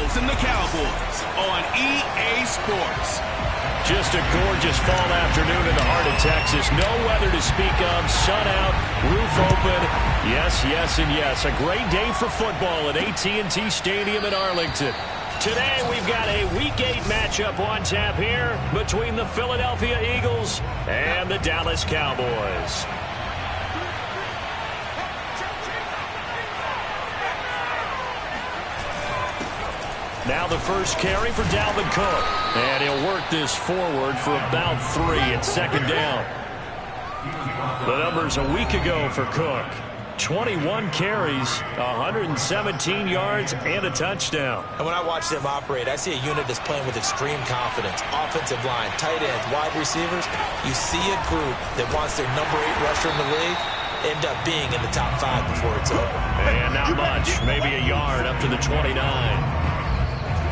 Eagles and the Cowboys on EA Sports. Just a gorgeous fall afternoon in the heart of Texas. No weather to speak of. Sun out, roof open. Yes, yes, and yes. A great day for football at AT&T Stadium in Arlington. Today we've got a Week 8 matchup on tap here between the Philadelphia Eagles and the Dallas Cowboys. Now the first carry for Dalvin Cook. And he'll work this forward for about 3 at second down. The numbers a week ago for Cook. 21 carries, 117 yards, and a touchdown. And when I watch them operate, I see a unit that's playing with extreme confidence. Offensive line, tight ends, wide receivers. You see a group that wants their number 8 rusher in the league end up being in the top 5 before it's over. And not much, maybe a yard up to the 29.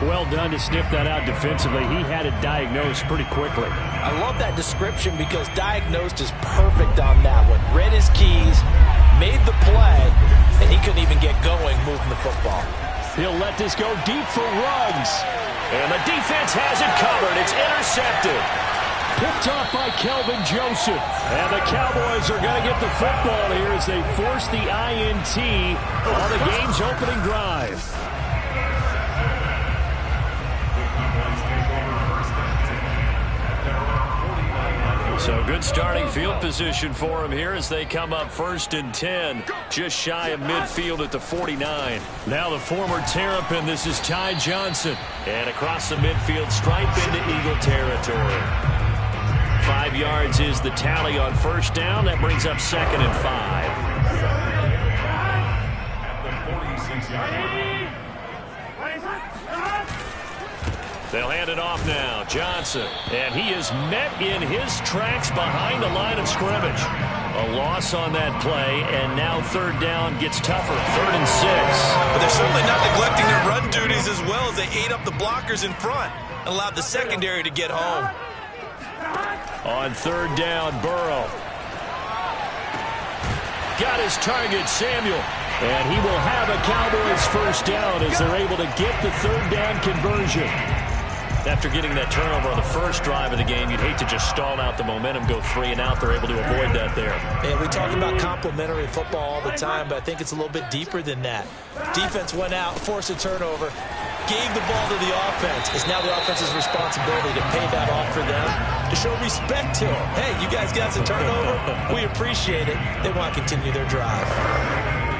Well done to sniff that out defensively. He had it diagnosed pretty quickly. I love that description because diagnosed is perfect on that one. Read his keys, made the play, and he couldn't even get going moving the football. He'll let this go deep for Ruggs. And the defense has it covered. It's intercepted. Picked off by Kelvin Joseph. And the Cowboys are going to get the football here as they force the INT on the game's opening drive. So good starting field position for him here as they come up 1st and 10, just shy of midfield at the 49. Now the former Terrapin, this is Ty Johnson. And across the midfield stripe into Eagle territory. 5 yards is the tally on first down. That brings up 2nd and 5. They'll hand it off now. Johnson. And he is met in his tracks behind the line of scrimmage. A loss on that play, and now 3rd down gets tougher. 3rd and 6. But they're certainly not neglecting their run duties as well as they ate up the blockers in front and allowed the secondary to get home. On 3rd down, Burrow. Got his target, Samuel. And he will have a Cowboys first down as they're able to get the 3rd down conversion. After getting that turnover on the first drive of the game, you'd hate to just stall out the momentum, go 3 and out. They're able to avoid that there. And we talk about complementary football all the time, but I think it's a little bit deeper than that. Defense went out, forced a turnover, gave the ball to the offense. It's now the offense's responsibility to pay that off for them, to show respect to them. Hey, you guys got some turnover? We appreciate it. They want to continue their drive.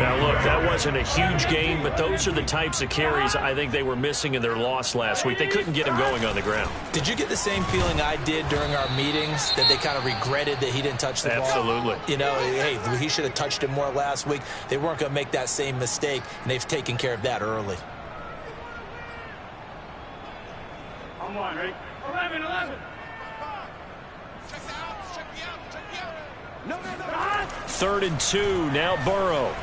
Now, look, that wasn't a huge gain, but those are the types of carries I think they were missing in their loss last week. They couldn't get him going on the ground. Did you get the same feeling I did during our meetings, that they kind of regretted that he didn't touch the ball? Absolutely. You know, hey, he should have touched it more last week. They weren't going to make that same mistake, and they've taken care of that early. Come on, ready? 11. No. 3rd and 2, now Burrow.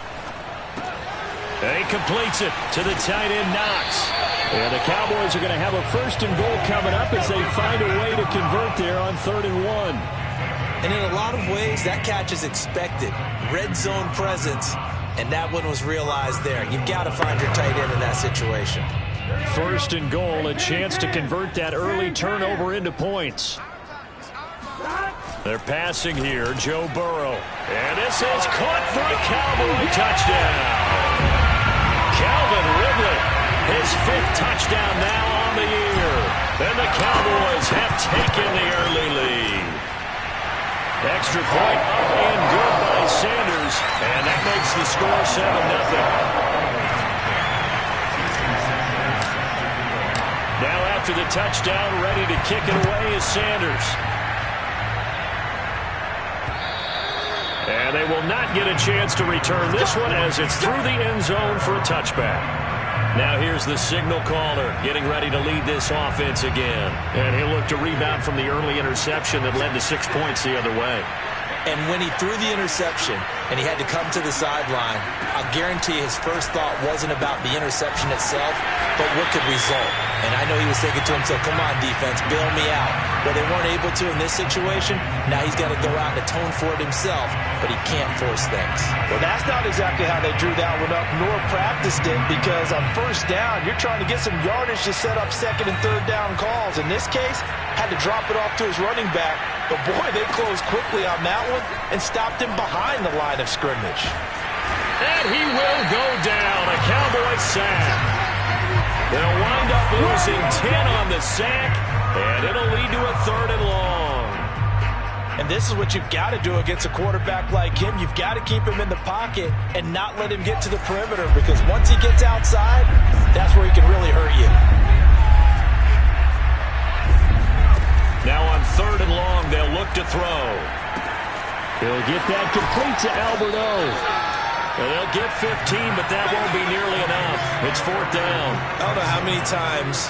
And he completes it to the tight end, Knox. And the Cowboys are going to have a 1st and goal coming up as they find a way to convert there on 3rd and 1. And in a lot of ways, that catch is expected. Red zone presence, and that one was realized there. You've got to find your tight end in that situation. 1st and goal, a chance to convert that early turnover into points. They're passing here, Joe Burrow. And this is caught for a Cowboy touchdown. Calvin Ridley, his 5th touchdown now on the year. And the Cowboys have taken the early lead. Extra point up and good by Sanders. And that makes the score 7-0. Now after the touchdown, ready to kick it away is Sanders. And they will not get a chance to return this one as it's through the end zone for a touchback. Now here's the signal caller getting ready to lead this offense again. And he'll look to rebound from the early interception that led to 6 points the other way. And when he threw the interception, and he had to come to the sideline. I'll guarantee his first thought wasn't about the interception itself, but what could result. And I know he was thinking to himself, come on, defense, bail me out. Well, they weren't able to in this situation. Now he's got to go out and atone for it himself, but he can't force things. Well, that's not exactly how they drew that one up, nor practiced it, because on first down, you're trying to get some yardage to set up second and third down calls. In this case, had to drop it off to his running back. But boy, they closed quickly on that one and stopped him behind the line of scrimmage. And he will go down. A Cowboy sack. They'll wind up losing 10 on the sack, and it'll lead to a 3rd and long. And this is what you've got to do against a quarterback like him. You've got to keep him in the pocket and not let him get to the perimeter, because once he gets outside, that's where he can really hurt you. Now on 3rd and long, they'll look to throw. He'll get that complete to Alberto. They'll get 15, but that won't be nearly enough. It's 4th down. I don't know how many times,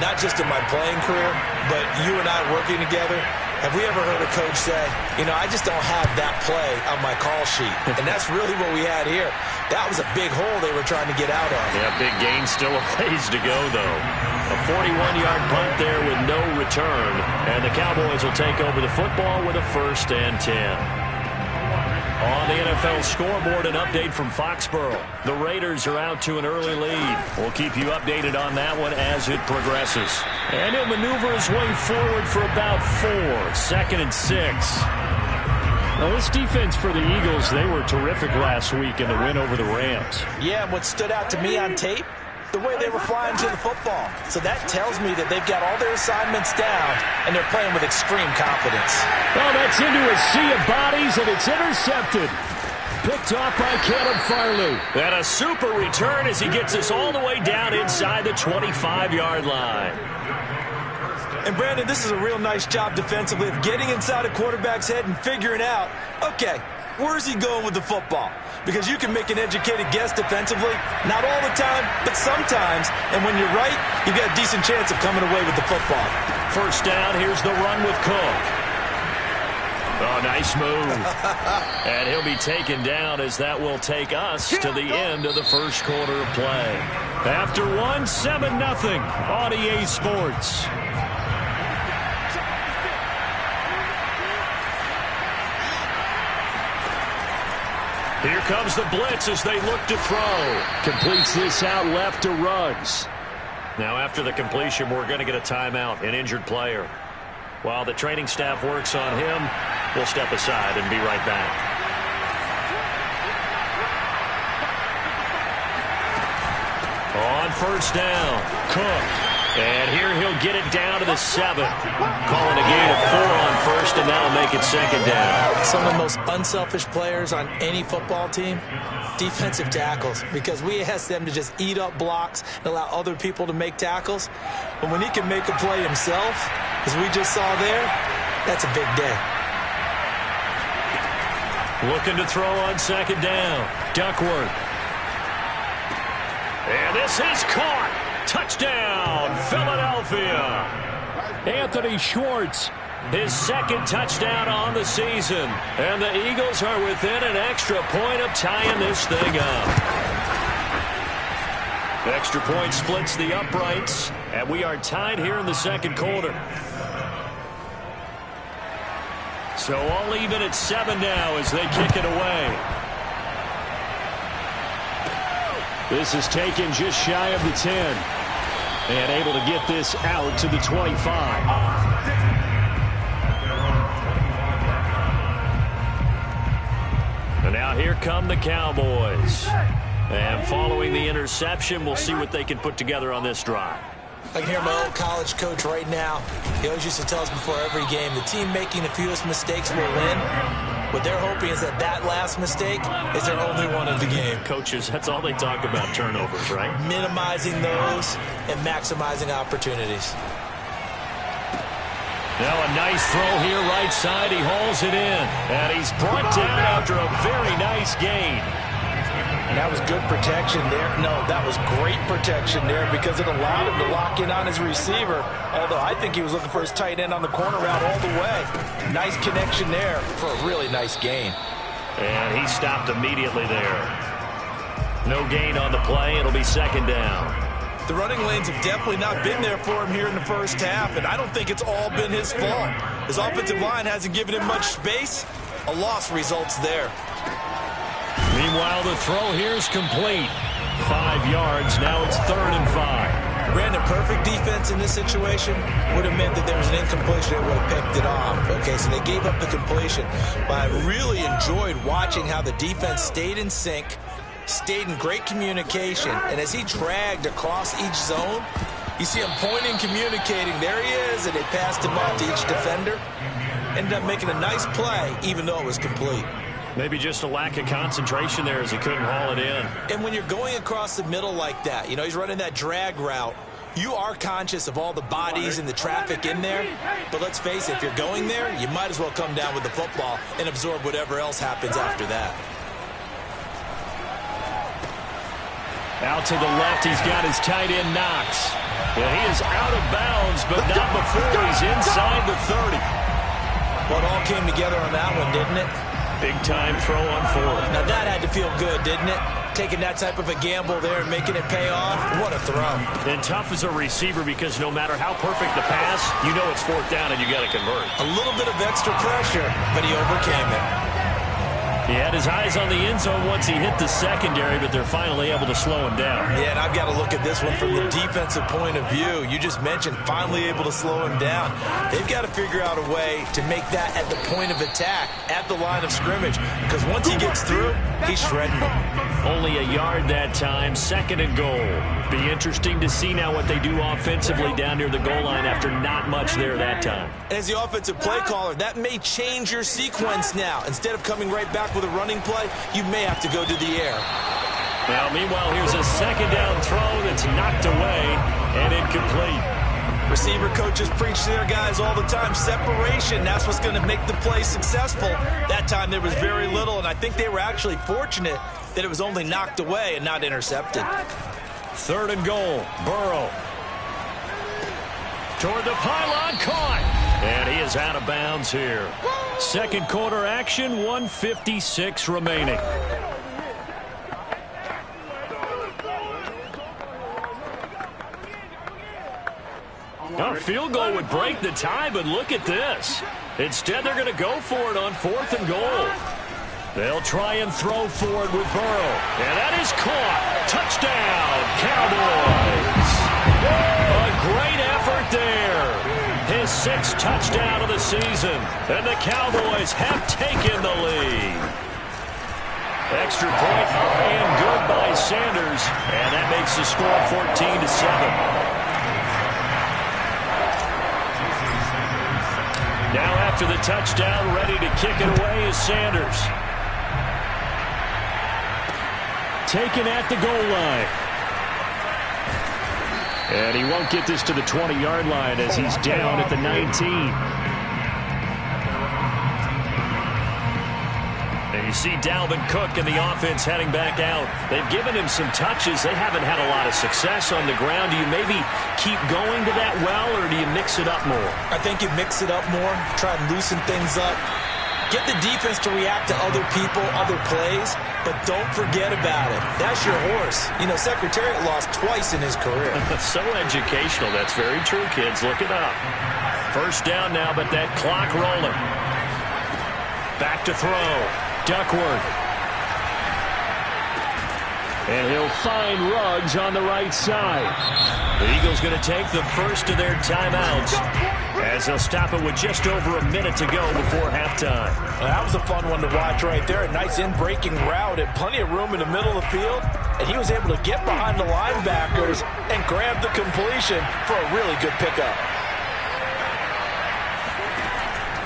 not just in my playing career, but you and I working together, have we ever heard a coach say, you know, I just don't have that play on my call sheet. And that's really what we had here. That was a big hole they were trying to get out of. Yeah, big gain, still a ways to go, though. A 41-yard punt there with no return. And the Cowboys will take over the football with a 1st and 10. On the NFL scoreboard, an update from Foxborough. The Raiders are out to an early lead. We'll keep you updated on that one as it progresses. And he'll maneuver his way forward for about 4. 2nd and 6. Now, this defense for the Eagles, they were terrific last week in the win over the Rams. Yeah, and what stood out to me on tape, the way they were flying to the football. So that tells me that they've got all their assignments down, and they're playing with extreme confidence. Well, that's into a sea of bodies, and it's intercepted. Picked off by Caleb Farley. And a super return as he gets us all the way down inside the 25-yard line. And, Brandon, this is a real nice job defensively of getting inside a quarterback's head and figuring out, okay, where's he going with the football? Because you can make an educated guess defensively, not all the time, but sometimes. And when you're right, you've got a decent chance of coming away with the football. 1st down, here's the run with Cook. Oh, nice move. And he'll be taken down as that will take us to the end of the 1st quarter of play. After 1, 7-0 on EA Sports. Here comes the blitz as they look to throw. Completes this out left to Ruggs. Now after the completion, we're going to get a timeout, an injured player. While the training staff works on him, we'll step aside and be right back. On 1st down, Cook. And here he'll get it down to the 7. Calling a gain of 4 on 1st, and that'll make it 2nd down. Some of the most unselfish players on any football team, defensive tackles, because we ask them to just eat up blocks and allow other people to make tackles. But when he can make a play himself, as we just saw there, that's a big day. Looking to throw on 2nd down. Duckworth. And this is caught. Touchdown, Philadelphia. Anthony Schwartz. His 2nd touchdown on the season. And the Eagles are within an extra point of tying this thing up. Extra point splits the uprights, and we are tied here in the 2nd quarter. So all even at 7 now as they kick it away. This is taken just shy of the 10. And able to get this out to the 25. And now here come the Cowboys. And following the interception, we'll see what they can put together on this drive. I can hear my old college coach right now. He always used to tell us before every game, the team making the fewest mistakes will win. What they're hoping is that that last mistake is their only one of the game. Coaches, that's all they talk about, turnovers, right? Minimizing those and maximizing opportunities. Now a nice throw here right side. He hauls it in. And he's brought down after a very nice gain. And that was good protection there. No, that was great protection there because it allowed him to lock in on his receiver. Although I think he was looking for his tight end on the corner route all the way. Nice connection there for a really nice gain. And he stopped immediately there. No gain on the play. It'll be second down. The running lanes have definitely not been there for him here in the first half, and I don't think it's all been his fault. His offensive line hasn't given him much space. A loss results there. Meanwhile, the throw here is complete. 5 yards. Now it's 3rd and 5. Brandon, perfect defense in this situation would have meant that there was an incompletion that would have picked it off. Okay, so they gave up the completion. But I really enjoyed watching how the defense stayed in sync, stayed in great communication, and as he dragged across each zone, you see him pointing, communicating. There he is, and they passed him off to each defender. Ended up making a nice play, even though it was complete. Maybe just a lack of concentration there as he couldn't haul it in. And when you're going across the middle like that, you know, he's running that drag route, you are conscious of all the bodies and the traffic in there. But let's face it, if you're going there, you might as well come down with the football and absorb whatever else happens after that. Out to the left, he's got his tight end Knox. Well, he is out of bounds, but not before he's inside the 30. Well, it all came together on that one, didn't it? Big-time throw on 4th. Now, that had to feel good, didn't it? Taking that type of a gamble there and making it pay off. What a throw. And tough as a receiver because no matter how perfect the pass, you know it's 4th down and you got to convert. A little bit of extra pressure, but he overcame it. He had his eyes on the end zone once he hit the secondary, but they're finally able to slow him down. Yeah, and I've got to look at this one from the defensive point of view. You just mentioned finally able to slow him down. They've got to figure out a way to make that at the point of attack, at the line of scrimmage, because once he gets through, he's shredding them. Only a yard that time, 2nd and goal. Be interesting to see now what they do offensively down near the goal line after not much there that time. As the offensive play caller, that may change your sequence now. Instead of coming right back with a running play, you may have to go to the air. Now, meanwhile, here's a 2nd down throw that's knocked away and incomplete. Receiver coaches preach to their guys all the time. Separation, that's what's going to make the play successful. That time there was very little, and I think they were actually fortunate that it was only knocked away and not intercepted. 3rd and goal. Burrow. Toward the pylon, caught. And he is out of bounds here. 2nd quarter action, 1:56 remaining. A field goal would break the tie, but look at this. Instead, they're going to go for it on 4th and goal. They'll try and throw for it with Burrow. And that is caught. Touchdown, Cowboys. A great effort there. His 6th touchdown of the season. And the Cowboys have taken the lead. Extra point up and good by Sanders. And that makes the score 14-7. Now after the touchdown, ready to kick it away is Sanders. Taken at the goal line. And he won't get this to the 20-yard line as he's down at the 19. And you see Dalvin Cook and the offense heading back out. They've given him some touches. They haven't had a lot of success on the ground. Do you maybe keep going to that well, or do you mix it up more? I think you mix it up more, try and loosen things up. Get the defense to react to other people, other plays, but don't forget about it. That's your horse. You know, Secretariat lost twice in his career. So educational. That's very true, kids. Look it up. 1st down now, but that clock rolling. Back to throw. Duckworth. And he'll find Ruggs on the right side. The Eagles going to take the first of their timeouts as they'll stop it with just over a minute to go before halftime. Well, that was a fun one to watch right there. A nice in-breaking route and plenty of room in the middle of the field. And he was able to get behind the linebackers and grab the completion for a really good pickup.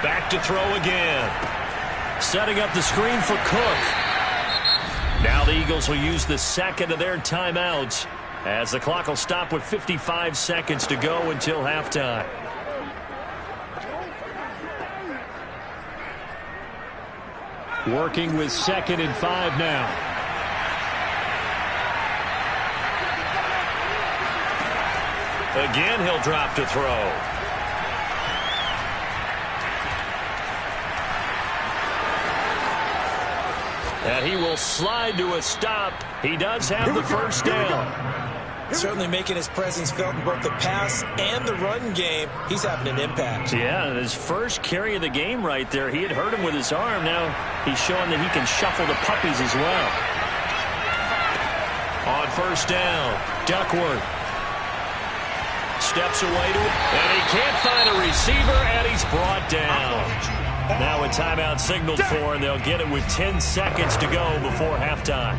Back to throw again. Setting up the screen for Cook. Now the Eagles will use the 2nd of their timeouts as the clock will stop with 55 seconds to go until halftime. Working with 2nd and 5 now. Again, he'll drop to throw. And he will slide to a stop. He does have the first down. Certainly making his presence felt in both the pass and the run game. He's having an impact. Yeah, his first carry of the game right there. He had hurt him with his arm. Now he's showing that he can shuffle the puppies as well. On first down, Duckworth steps away to it, and he can't find a receiver, and he's brought down. Now a timeout signaled for, and they'll get it with 10 seconds to go before halftime.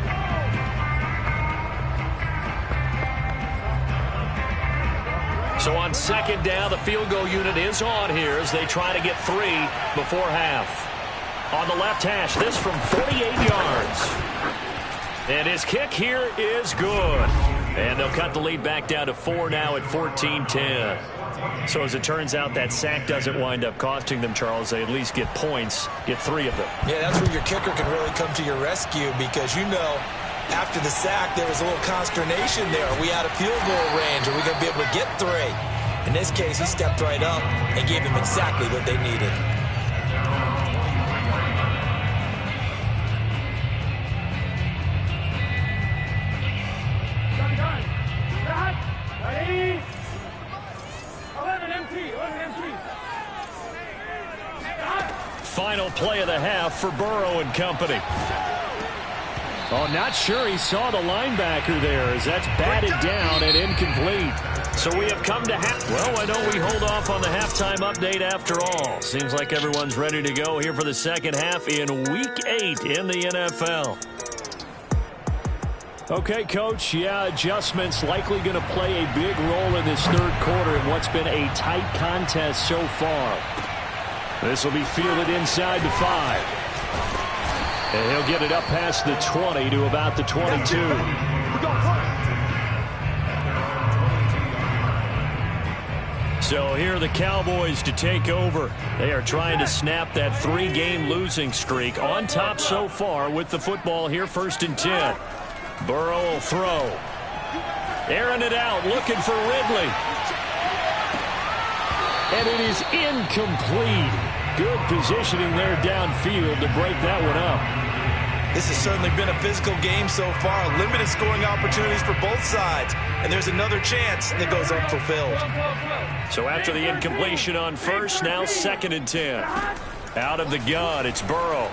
So on second down, the field goal unit is on here as they try to get 3 before half. On the left hash, this from 48 yards. And his kick here is good. And they'll cut the lead back down to 4 now at 14-10. So as it turns out, that sack doesn't wind up costing them, Charles. They at least get points, get 3 of them. Yeah, that's where your kicker can really come to your rescue because, you know, after the sack, there was a little consternation there. Are we out of field goal range? Are we going to be able to get 3? In this case, he stepped right up and gave them exactly what they needed. Ready? 11 empty. Final play of the half for Burrow and company. Oh, not sure he saw the linebacker there as that's batted down and incomplete. So we have come to half. Well, why don't we hold off on the halftime update after all? Seems like everyone's ready to go here for the second half in Week 8 in the NFL. Okay, Coach, yeah, adjustments likely going to play a big role in this third quarter in what's been a tight contest so far. This will be fielded inside the 5. And he'll get it up past the 20 to about the 22. So here are the Cowboys to take over. They are trying to snap that 3-game losing streak on top so far with the football here, 1st and 10. Burrow will throw. Airing it out, looking for Ridley. And it is incomplete. Good positioning there downfield to break that one up. This has certainly been a physical game so far. Limited scoring opportunities for both sides. And there's another chance that goes unfulfilled. So after the incompletion on first, now 2nd and 10. Out of the gun, it's Burrow.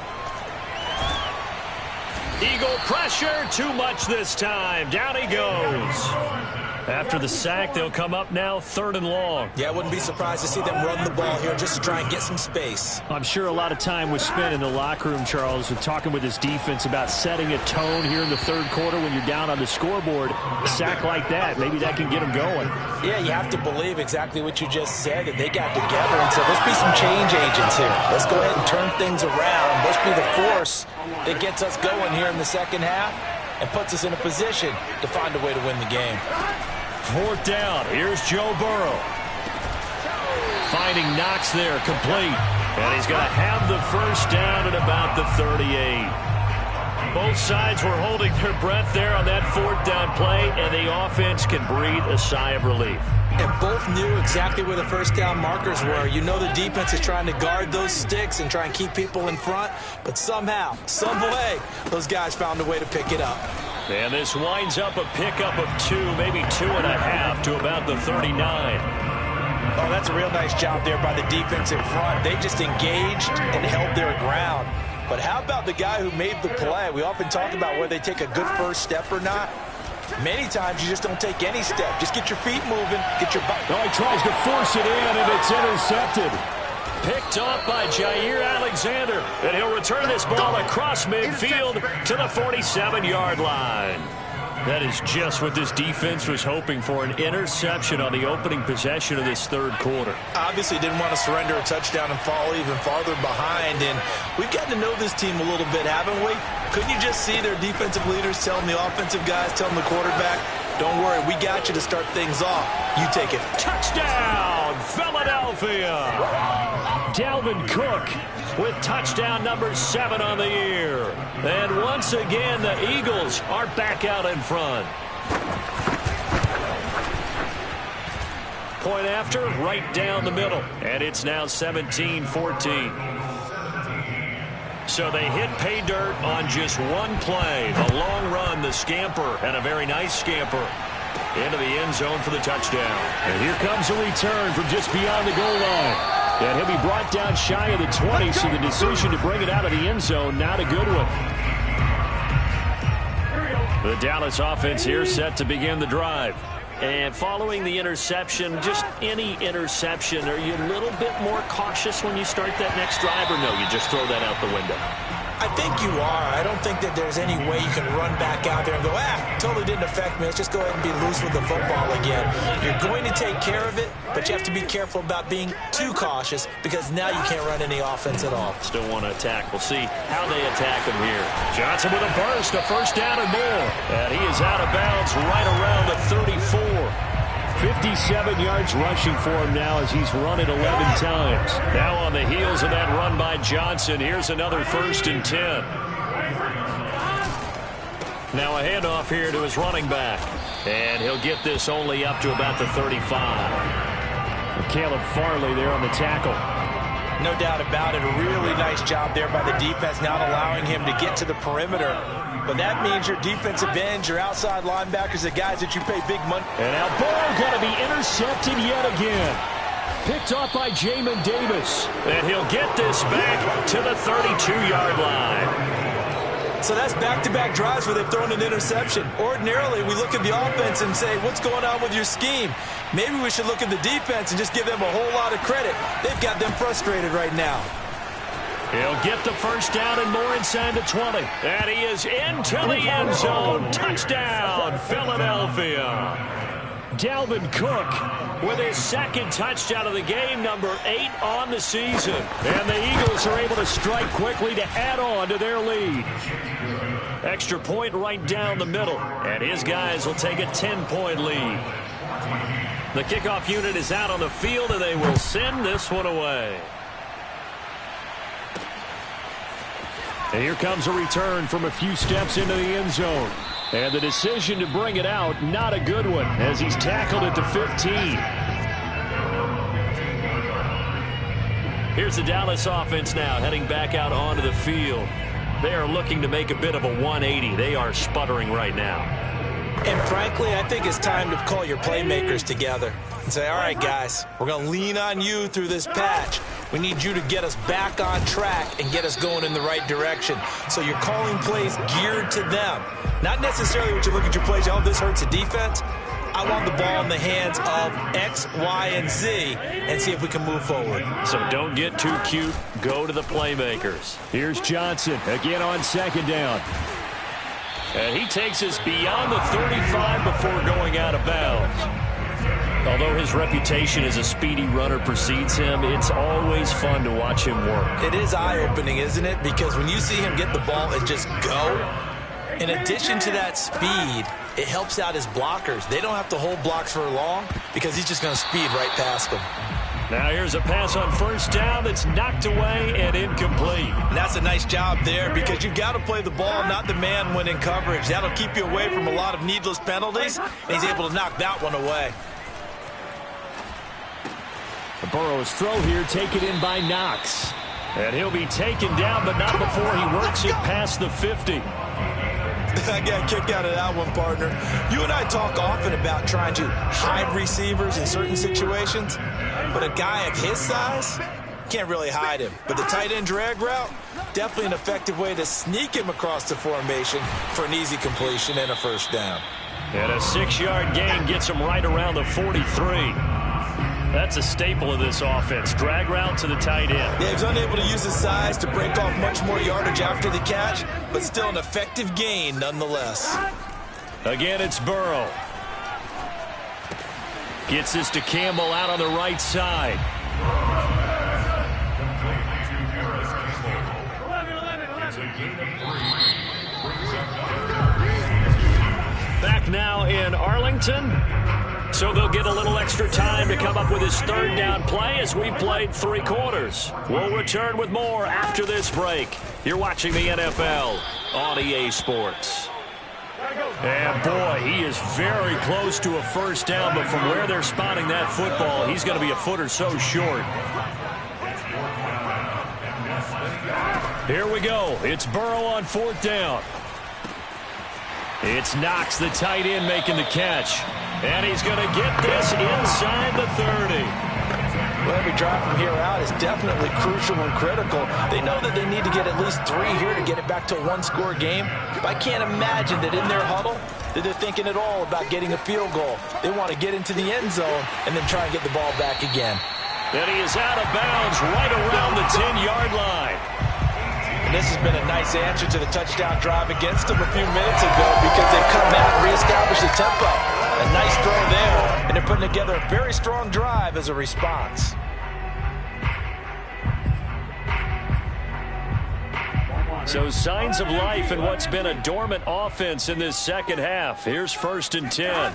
Eagle pressure, too much this time. Down he goes. After the sack, they'll come up now 3rd and long. Yeah, I wouldn't be surprised to see them run the ball here just to try and get some space. I'm sure a lot of time was spent in the locker room, Charles, with talking with his defense about setting a tone here in the third quarter when you're down on the scoreboard. A sack like that, maybe that can get them going. Yeah, you have to believe exactly what you just said, that they got together and said, let's be some change agents here. Let's go ahead and turn things around. Let's be the force that gets us going here in the second half and puts us in a position to find a way to win the game. 4th down. Here's Joe Burrow. Finding Knox there, complete. And he's going to have the first down at about the 38. Both sides were holding their breath there on that 4th down play, and the offense can breathe a sigh of relief. And both knew exactly where the first down markers were. You know the defense is trying to guard those sticks and try and keep people in front, but somehow, some way, those guys found a way to pick it up. And this winds up a pickup of 2, maybe 2.5 to about the 39. Oh, that's a real nice job there by the defense in front. They just engaged and held their ground. But how about the guy who made the play? We often talk about whether they take a good first step or not. Many times you just don't take any step. Just get your feet moving, get your butt. Oh, he tries to force it in, and it's intercepted. Picked off by Jair Alexander, and he'll return this ball across midfield to the 47-yard line. That is just what this defense was hoping for, an interception on the opening possession of this third quarter. Obviously didn't want to surrender a touchdown and fall even farther behind, and we've gotten to know this team a little bit, haven't we? Couldn't you just see their defensive leaders telling the offensive guys, telling the quarterback, don't worry, we got you to start things off. You take it. Touchdown, Philadelphia! Dalvin Cook with touchdown number 7 on the year. And once again, the Eagles are back out in front. Point after, right down the middle. And it's now 17-14. So they hit pay dirt on just one play. The long run, the scamper, and a very nice scamper into the end zone for the touchdown. And here comes a return from just beyond the goal line. And he'll be brought down shy of the 20, so the decision to bring it out of the end zone, not a good one. The Dallas offense here set to begin the drive. And following the interception, just any interception, are you a little bit more cautious when you start that next drive, or no, you just throw that out the window? I think you are. I don't think that there's any way you can run back out there and go, totally didn't affect me. Let's just go ahead and be loose with the football again. You're going to take care of it, but you have to be careful about being too cautious because now you can't run any offense at all. Still want to attack. We'll see how they attack him here. Johnson with a burst, a first down and more. And he is out of bounds right around the 34. 57 yards rushing for him now as he's run it 11 times. Now on the heels of that run by Johnson, here's another 1st and 10. Now a handoff here to his running back. And he'll get this only up to about the 35. Caleb Farley there on the tackle. No doubt about it. A really nice job there by the defense, not allowing him to get to the perimeter. But that means your defensive ends, your outside linebackers, the guys that you pay big money. And now Burrow going to be intercepted yet again. Picked off by Jamin Davis. And he'll get this back to the 32-yard line. So that's back-to-back drives where they've thrown an interception. Ordinarily, we look at the offense and say, what's going on with your scheme? Maybe we should look at the defense and just give them a whole lot of credit. They've got them frustrated right now. He'll get the first down and more inside the 20. And he is into the end zone. Touchdown, Philadelphia. Dalvin Cook with his 2nd touchdown of the game, number 8 on the season. And the Eagles are able to strike quickly to add on to their lead. Extra point right down the middle. And his guys will take a 10-point lead. The kickoff unit is out on the field, and they will send this one away. And here comes a return from a few steps into the end zone. And the decision to bring it out, not a good one, as he's tackled at the 15. Here's the Dallas offense now heading back out onto the field. They are looking to make a bit of a 180. They are sputtering right now. And frankly, I think it's time to call your playmakers together and say, all right, guys, we're going to lean on you through this patch. We need you to get us back on track and get us going in the right direction. So you're calling plays geared to them. Not necessarily what you look at your plays, oh, this hurts the defense. I want the ball in the hands of X, Y, and Z and see if we can move forward. So don't get too cute. Go to the playmakers. Here's Johnson again on 2nd down. And he takes us beyond the 35 before going out of bounds. Although his reputation as a speedy runner precedes him, it's always fun to watch him work. It is eye-opening, isn't it? Because when you see him get the ball and just go, in addition to that speed, it helps out his blockers. They don't have to hold blocks for long because he's just going to speed right past them. Now here's a pass on 1st down that's knocked away and incomplete. And that's a nice job there because you've got to play the ball, not the man when in coverage. That'll keep you away from a lot of needless penalties, and he's able to knock that one away. The Burrow's throw here taken in by Knox. And he'll be taken down, but not before he works it past the 50. I got a kick out of that one, partner. You and I talk often about trying to hide receivers in certain situations, but a guy of his size can't really hide him. But the tight end drag route, definitely an effective way to sneak him across the formation for an easy completion and a 1st down. And a 6-yard gain gets him right around the 43. That's a staple of this offense. Drag route to the tight end. Yeah, he's unable to use his size to break off much more yardage after the catch, but still an effective gain nonetheless. Again, it's Burrow. Gets this to Campbell out on the right side. Back now in Arlington. So they'll get a little extra time to come up with his 3rd down play as we've played 3 quarters. We'll return with more after this break. You're watching the NFL on EA Sports. And boy, he is very close to a 1st down, but from where they're spotting that football, he's going to be a foot or so short. Here we go. It's Burrow on 4th down. It's Knox, the tight end, making the catch. And he's going to get this inside the 30. Well, every drive from here out is definitely crucial and critical. They know that they need to get at least 3 here to get it back to a 1-score game. But I can't imagine that in their huddle that they're thinking at all about getting a field goal. They want to get into the end zone and then try and get the ball back again. And he is out of bounds right around the 10-yard line. And this has been a nice answer to the touchdown drive against them a few minutes ago because they've come out and reestablished the tempo. A nice throw there, and they're putting together a very strong drive as a response. So signs of life in what's been a dormant offense in this second half. Here's 1st and 10.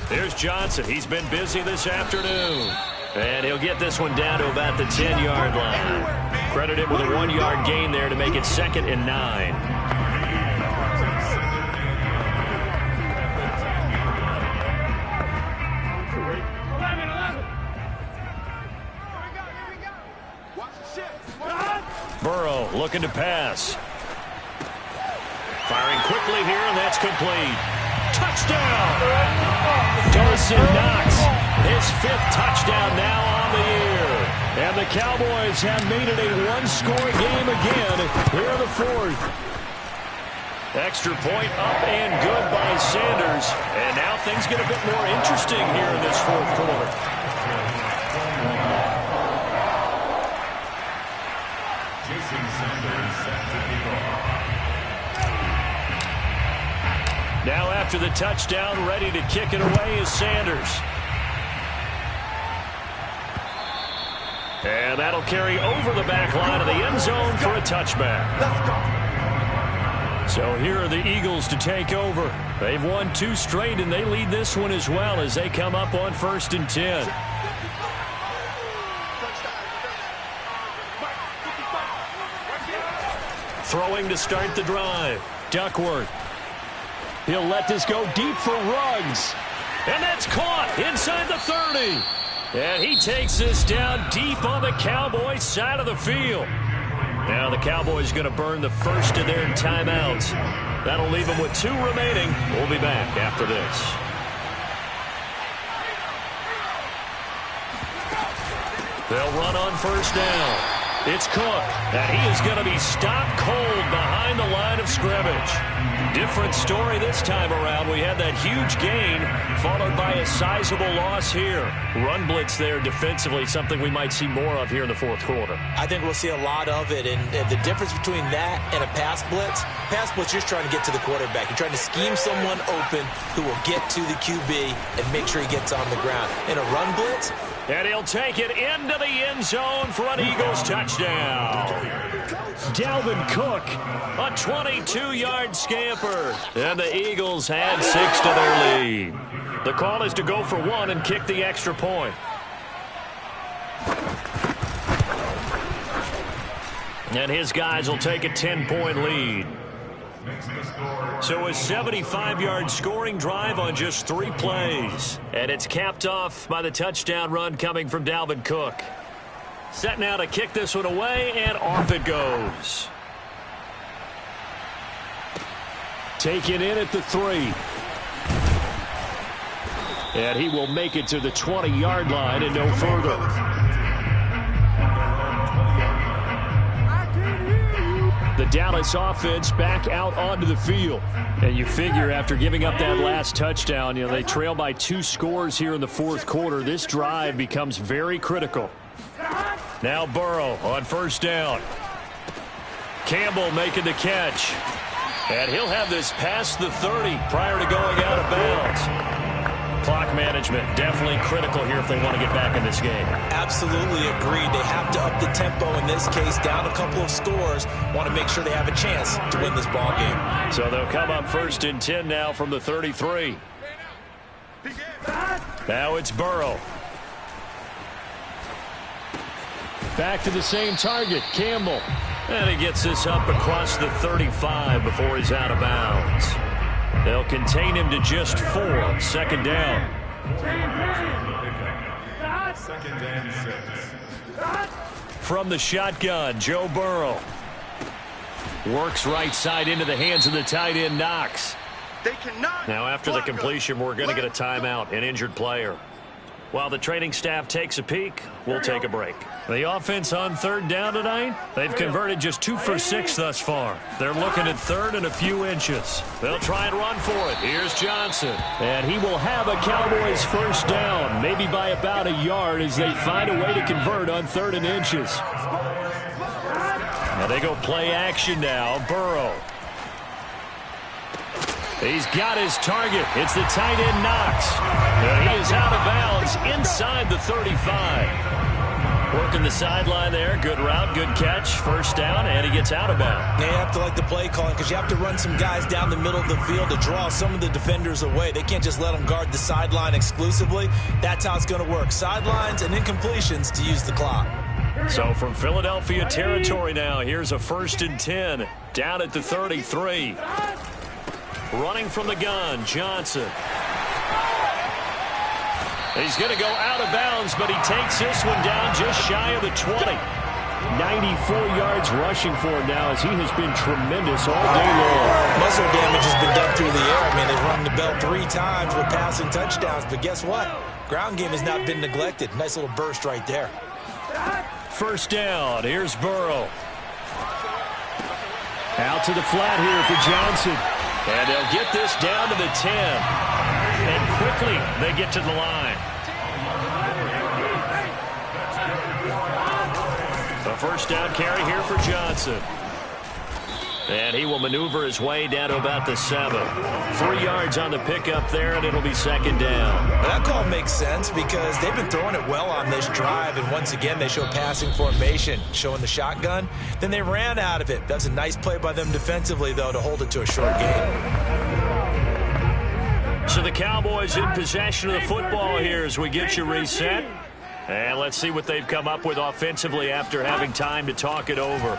There's Johnson. He's been busy this afternoon. And he'll get this one down to about the 10-yard line. Credit him with a 1-yard gain there to make it 2nd and 9. Burrow looking to pass. Firing quickly here, and that's complete. Touchdown! Dawson Knox, his 5th touchdown now on the year. And the Cowboys have made it a 1-score game again here in the 4th. Extra point up and good by Sanders. And now things get a bit more interesting here in this 4th quarter. Now after the touchdown, ready to kick it away is Sanders. And that'll carry over the back line of the end zone for a touchback. So here are the Eagles to take over. They've won 2 straight, and they lead this one as well as they come up on 1st and 10. Throwing to start the drive. Duckworth. He'll let this go deep for Ruggs. And that's caught inside the 30. And he takes this down deep on the Cowboys side of the field. Now the Cowboys going to burn the first of their timeouts. That'll leave them with 2 remaining. We'll be back after this. They'll run on 1st down. It's Cook, and he is going to be stopped cold behind the line of scrimmage. Different story this time around. We had that huge gain, followed by a sizable loss here. Run blitz there defensively, something we might see more of here in the 4th quarter. I think we'll see a lot of it, and the difference between that and a pass blitz, you're just trying to get to the quarterback. You're trying to scheme someone open who will get to the QB and make sure he gets on the ground. In a run blitz, and he'll take it into the end zone for an Eagles touchdown. Dalvin Cook, a 22-yard scamper. And the Eagles add 6 to their lead. The call is to go for 1 and kick the extra point. And his guys will take a 10-point lead. So a 75-yard scoring drive on just 3 plays. And it's capped off by the touchdown run coming from Dalvin Cook. Set now to kick this one away, and off it goes. Taken in at the 3. And he will make it to the 20-yard line and no further. The Dallas offense back out onto the field. And you figure after giving up that last touchdown, they trail by 2 scores here in the 4th quarter. This drive becomes very critical. Now Burrow on 1st down. Campbell making the catch. And he'll have this past the 30 prior to going out of bounds. Clock management definitely critical here if they want to get back in this game. Absolutely agreed. They have to up the tempo in this case, down a couple of scores. Want to make sure they have a chance to win this ball game. So they'll come up 1st and 10 now from the 33. Now it's Burrow. Back to the same target, Campbell. And he gets this up across the 35 before he's out of bounds. They'll contain him to just 4. 2nd down. 2nd and 6. From the shotgun, Joe Burrow. Works right side into the hands of the tight end, Knox. Now after the completion, we're going to get a timeout, an injured player. While the training staff takes a peek, we'll take a break. The offense on third down tonight, they've converted just 2 for 6 thus far. They're looking at third and a few inches. They'll try and run for it. Here's Johnson. And he will have a Cowboys first down, maybe by about a yard as they find a way to convert on third and inches. Now they go play action now. Burrow. He's got his target. It's the tight end, Knox. And he is out of bounds inside the 35. Working the sideline there. Good route, good catch. First down, and he gets out of bounds. They have to like the play calling because you have to run some guys down the middle of the field to draw some of the defenders away. They can't just let them guard the sideline exclusively. That's how it's going to work. Sidelines and incompletions to use the clock. So from Philadelphia territory now, here's a 1st and 10 down at the 33. Running from the gun, Johnson. He's going to go out of bounds, but he takes this one down just shy of the 20. 94 yards rushing for him now as he has been tremendous all day long. Muscle damage has been done through the air. I mean, they've rung the bell 3 times with passing touchdowns, but guess what? Ground game has not been neglected. Nice little burst right there. First down, here's Burrow. Out to the flat here for Johnson. And they'll get this down to the 10. And quickly, they get to the line. A first down carry here for Johnson. And he will maneuver his way down to about the 7. 3 yards on the pickup there, and it'll be second down. Well, that call makes sense because they've been throwing it well on this drive, and once again, they show passing formation, showing the shotgun. Then they ran out of it. That's a nice play by them defensively, though, to hold it to a short gain. So the Cowboys in possession of the football here as we get you reset. And let's see what they've come up with offensively after having time to talk it over.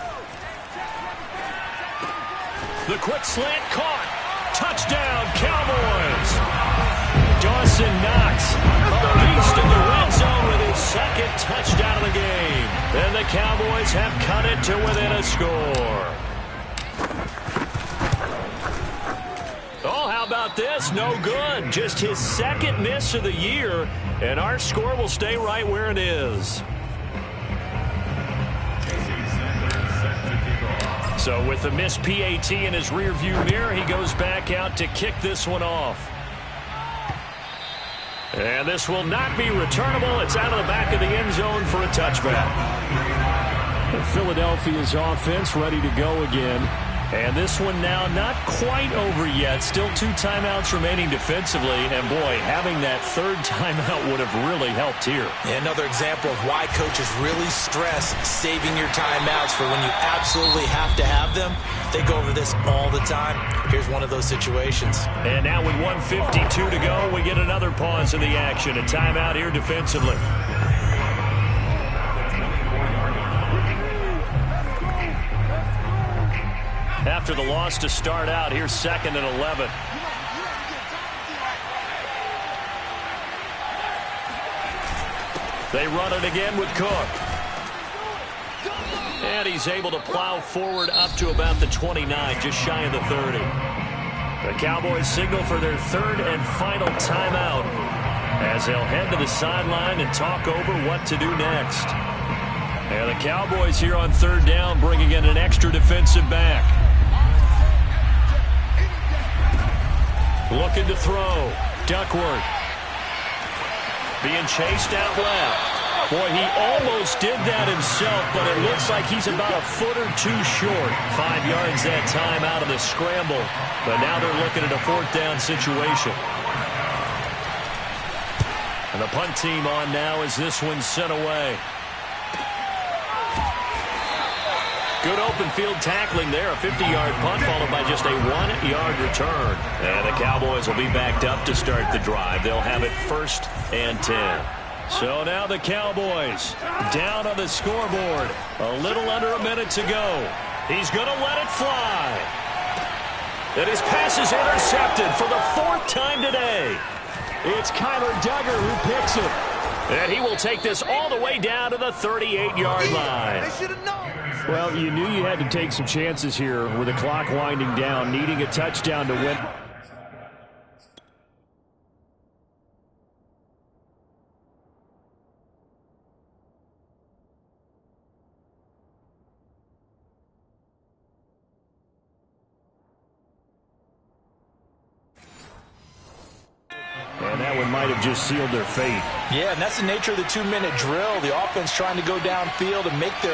The quick slant caught. Touchdown, Cowboys. Dawson Knox, a beast in the red zone with his 2nd touchdown of the game. And the Cowboys have cut it to within a score. Oh, how about this? No good. Just his 2nd miss of the year, and our score will stay right where it is. So with the missed PAT in his rearview mirror, he goes back out to kick this one off. And this will not be returnable. It's out of the back of the end zone for a touchback. Philadelphia's offense ready to go again. And this one now not quite over yet. Still 2 timeouts remaining defensively. And, boy, having that 3rd timeout would have really helped here. Yeah, another example of why coaches really stress saving your timeouts for when you absolutely have to have them. They go over this all the time. Here's one of those situations. And now with 1:52 to go, we get another pause in the action. A timeout here defensively. After the loss to start out, here's 2nd and 11. They run it again with Cook. And he's able to plow forward up to about the 29, just shy of the 30. The Cowboys signal for their 3rd and final timeout as they'll head to the sideline and talk over what to do next. And the Cowboys here on 3rd down bringing in an extra defensive back. Looking to throw. Duckworth. Being chased out left. Boy, he almost did that himself, but it looks like he's about a foot or 2 short. 5 yards that time out of the scramble. But now they're looking at a 4th down situation. And the punt team on now as this one's sent away. Good open field tackling there. A 50-yard punt followed by just a 1-yard return. And the Cowboys will be backed up to start the drive. They'll have it 1st and 10. So now the Cowboys down on the scoreboard. A little under a minute to go. He's going to let it fly. And his pass is intercepted for the 4th time today. It's Kyler Duggar who picks it. And he will take this all the way down to the 38-yard line. They should have known. Well, you knew you had to take some chances here with the clock winding down, needing a touchdown to win. And that one might have just sealed their fate. Yeah, and that's the nature of the 2-minute drill. The offense trying to go downfield and make their